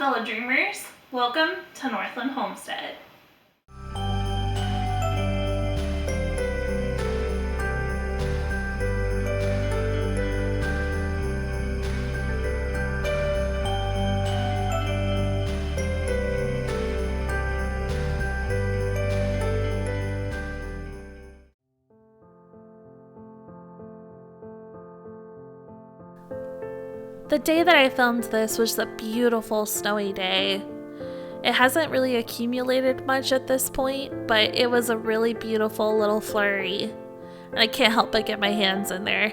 fellow dreamers, welcome to Northland Homestead. The day that I filmed this was a beautiful snowy day. It hasn't really accumulated much at this point, but it was a really beautiful little flurry. And I can't help but get my hands in there.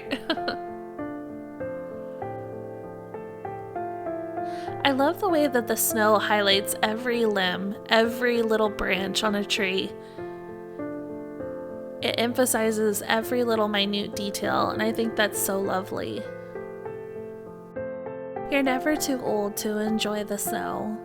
I love the way that the snow highlights every limb, every little branch on a tree. It emphasizes every little minute detail, and I think that's so lovely. You're never too old to enjoy the snow.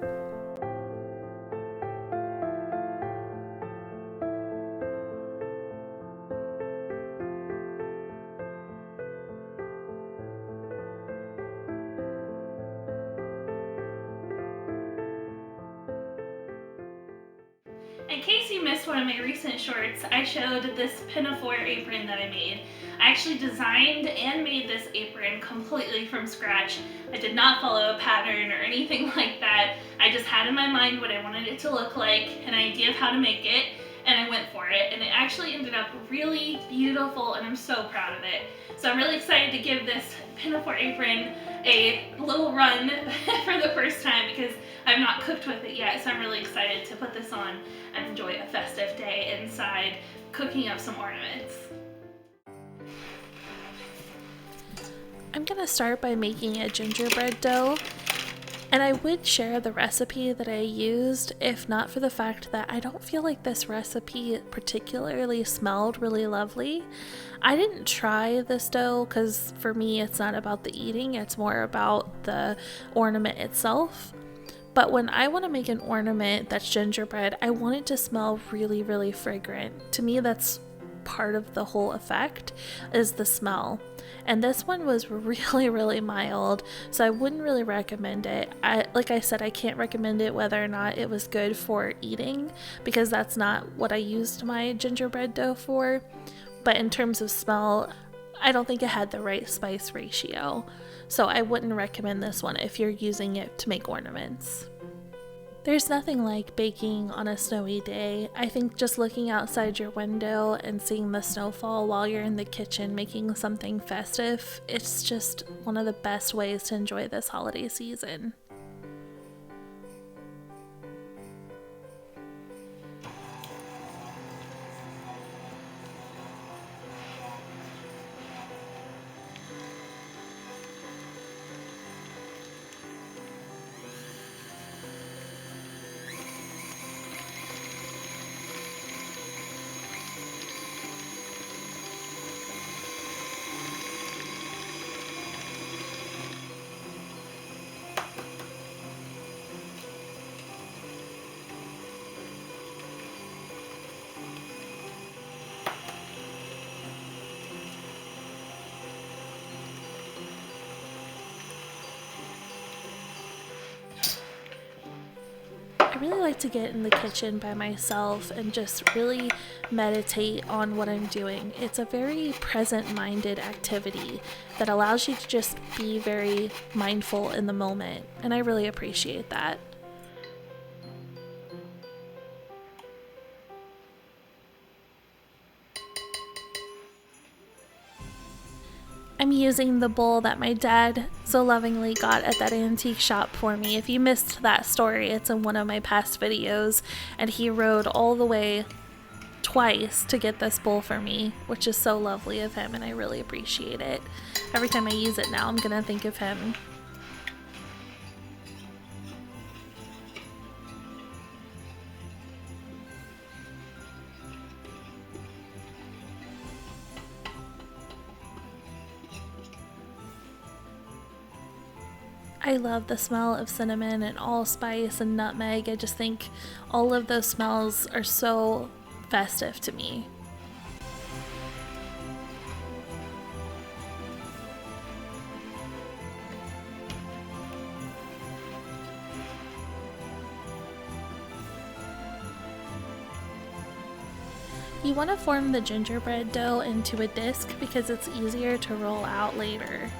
In case you missed one of my recent shorts, I showed this pinafore apron that I made. I actually designed and made this apron completely from scratch. I did not follow a pattern or anything like that. I just had in my mind what I wanted it to look like, an idea of how to make it, and I went for it. And it actually ended up really beautiful, and I'm so proud of it. So I'm really excited to give this pinafore apron a little run for the first time because I've not cooked with it yet. So I'm really excited to put this on and enjoy a festive day inside cooking up some ornaments. I'm gonna start by making a gingerbread dough. And I would share the recipe that I used if not for the fact that I don't feel like this recipe particularly smelled really lovely. I didn't try this dough because for me it's not about the eating, it's more about the ornament itself. But when I want to make an ornament that's gingerbread, I want it to smell really, really fragrant. To me, that's part of the whole effect is the smell. And this one was really, really mild, so I wouldn't really recommend it. Like I said, I can't recommend it whether or not it was good for eating because that's not what I used my gingerbread dough for. But in terms of smell, I don't think it had the right spice ratio. So I wouldn't recommend this one if you're using it to make ornaments. There's nothing like baking on a snowy day. I think just looking outside your window and seeing the snowfall while you're in the kitchen making something festive, it's just one of the best ways to enjoy this holiday season. I really like to get in the kitchen by myself and just really meditate on what I'm doing. It's a very present-minded activity that allows you to just be very mindful in the moment, and I really appreciate that. I'm using the bowl that my dad so lovingly got at that antique shop for me. If you missed that story, it's in one of my past videos, and he rode all the way twice to get this bowl for me, which is so lovely of him, and I really appreciate it. Every time I use it now, I'm gonna think of him. I love the smell of cinnamon and allspice and nutmeg. I just think all of those smells are so festive to me. You want to form the gingerbread dough into a disc because it's easier to roll out later.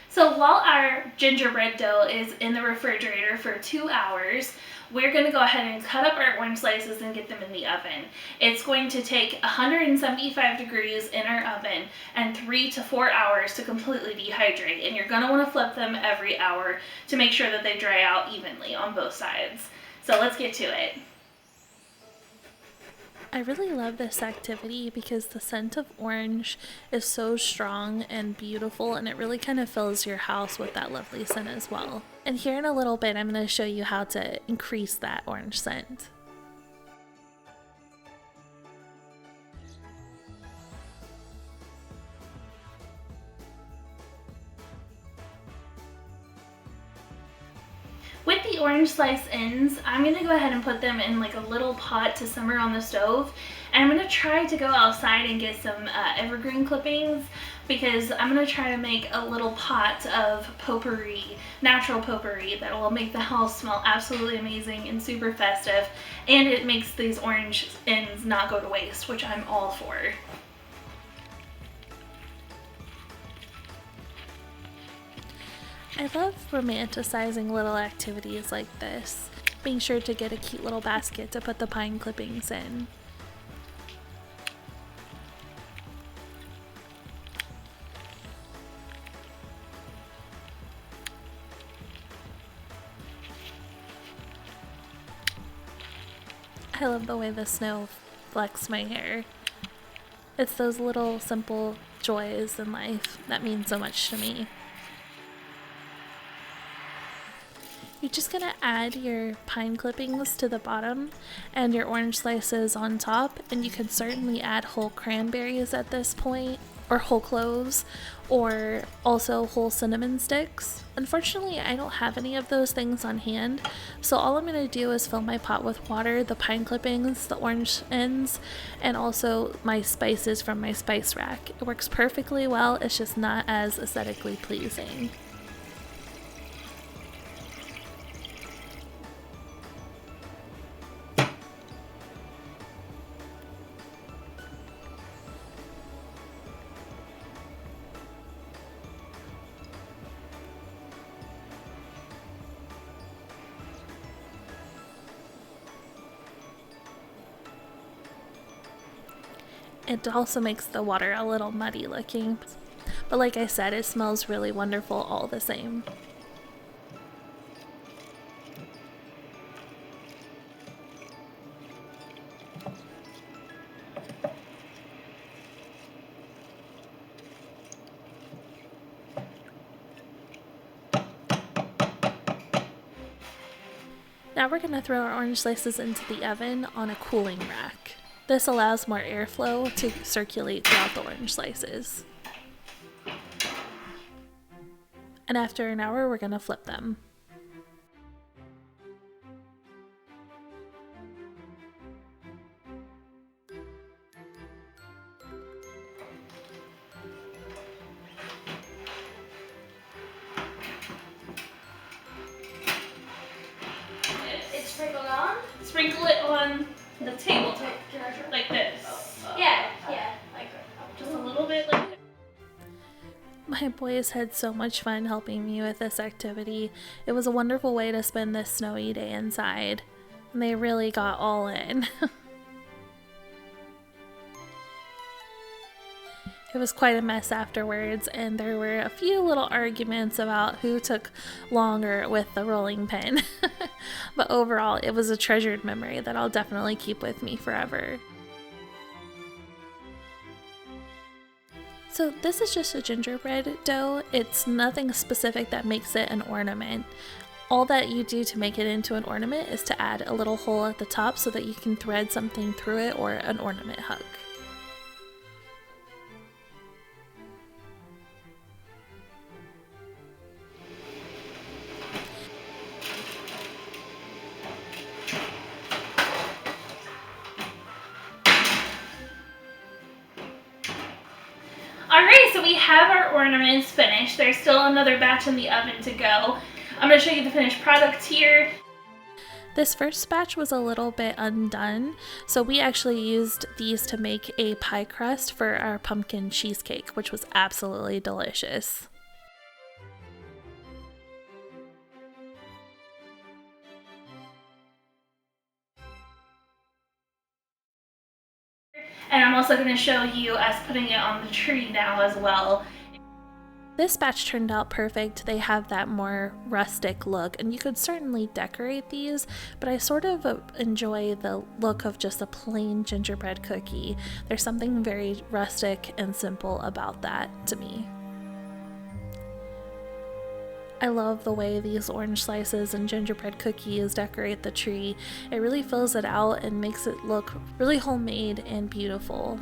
So while our gingerbread dough is in the refrigerator for 2 hours, we're going to go ahead and cut up our orange slices and get them in the oven. It's going to take 175 degrees in our oven and 3 to 4 hours to completely dehydrate. And you're going to want to flip them every hour to make sure that they dry out evenly on both sides. So let's get to it. I really love this activity because the scent of orange is so strong and beautiful, and it really kind of fills your house with that lovely scent as well. And here in a little bit, I'm going to show you how to increase that orange scent. With the orange slice ends, I'm going to go ahead and put them in like a little pot to simmer on the stove. And I'm going to try to go outside and get some evergreen clippings because I'm going to try to make a little pot of potpourri, natural potpourri, that will make the house smell absolutely amazing and super festive. And it makes these orange ends not go to waste, which I'm all for. I love romanticizing little activities like this. Being sure to get a cute little basket to put the pine clippings in. I love the way the snow flecks my hair. It's those little simple joys in life that mean so much to me. You're just going to add your pine clippings to the bottom and your orange slices on top, and you could certainly add whole cranberries at this point, or whole cloves, or also whole cinnamon sticks. Unfortunately, I don't have any of those things on hand, so all I'm going to do is fill my pot with water, the pine clippings, the orange ends, and also my spices from my spice rack. It works perfectly well, it's just not as aesthetically pleasing. It also makes the water a little muddy looking, but like I said, it smells really wonderful all the same. Now we're going to throw our orange slices into the oven on a cooling rack. This allows more airflow to circulate throughout the orange slices. And after an hour, we're going to flip them. It's sprinkled on? Sprinkle it on the tabletop, like this. Yeah, like just a little bit like that. My boys had so much fun helping me with this activity. It was a wonderful way to spend this snowy day inside, and they really got all in. It was quite a mess afterwards, and there were a few little arguments about who took longer with the rolling pin. But overall, it was a treasured memory that I'll definitely keep with me forever. So this is just a gingerbread dough. It's nothing specific that makes it an ornament. All that you do to make it into an ornament is to add a little hole at the top so that you can thread something through it, or an ornament hook. Okay, so we have our ornaments finished. There's still another batch in the oven to go. I'm going to show you the finished product here. This first batch was a little bit undone, so we actually used these to make a pie crust for our pumpkin cheesecake, which was absolutely delicious. And I'm also going to show you us putting it on the tree now as well. This batch turned out perfect. They have that more rustic look, and you could certainly decorate these, but I sort of enjoy the look of just a plain gingerbread cookie. There's something very rustic and simple about that to me. I love the way these orange slices and gingerbread cookies decorate the tree. It really fills it out and makes it look really homemade and beautiful.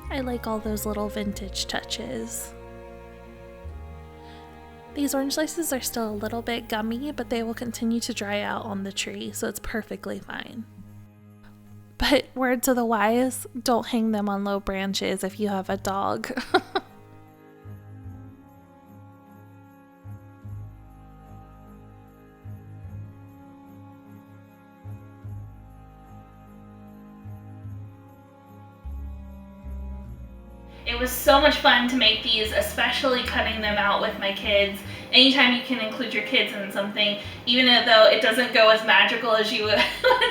I like all those little vintage touches. These orange slices are still a little bit gummy, but they will continue to dry out on the tree, so it's perfectly fine. But word to the wise, don't hang them on low branches if you have a dog. It was so much fun to make these, especially cutting them out with my kids. Anytime you can include your kids in something, even though it doesn't go as magical as you would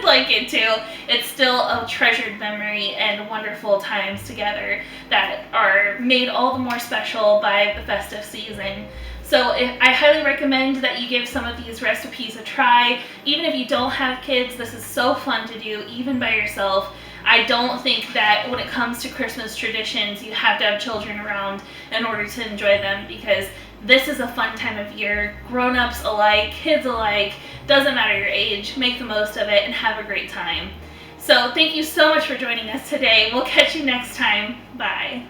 like it to, it's still a treasured memory and wonderful times together that are made all the more special by the festive season. So I highly recommend that you give some of these recipes a try. Even if you don't have kids, this is so fun to do, even by yourself. I don't think that when it comes to Christmas traditions, you have to have children around in order to enjoy them, because this is a fun time of year. Grown-ups alike, kids alike, doesn't matter your age, make the most of it and have a great time. So thank you so much for joining us today. We'll catch you next time. Bye.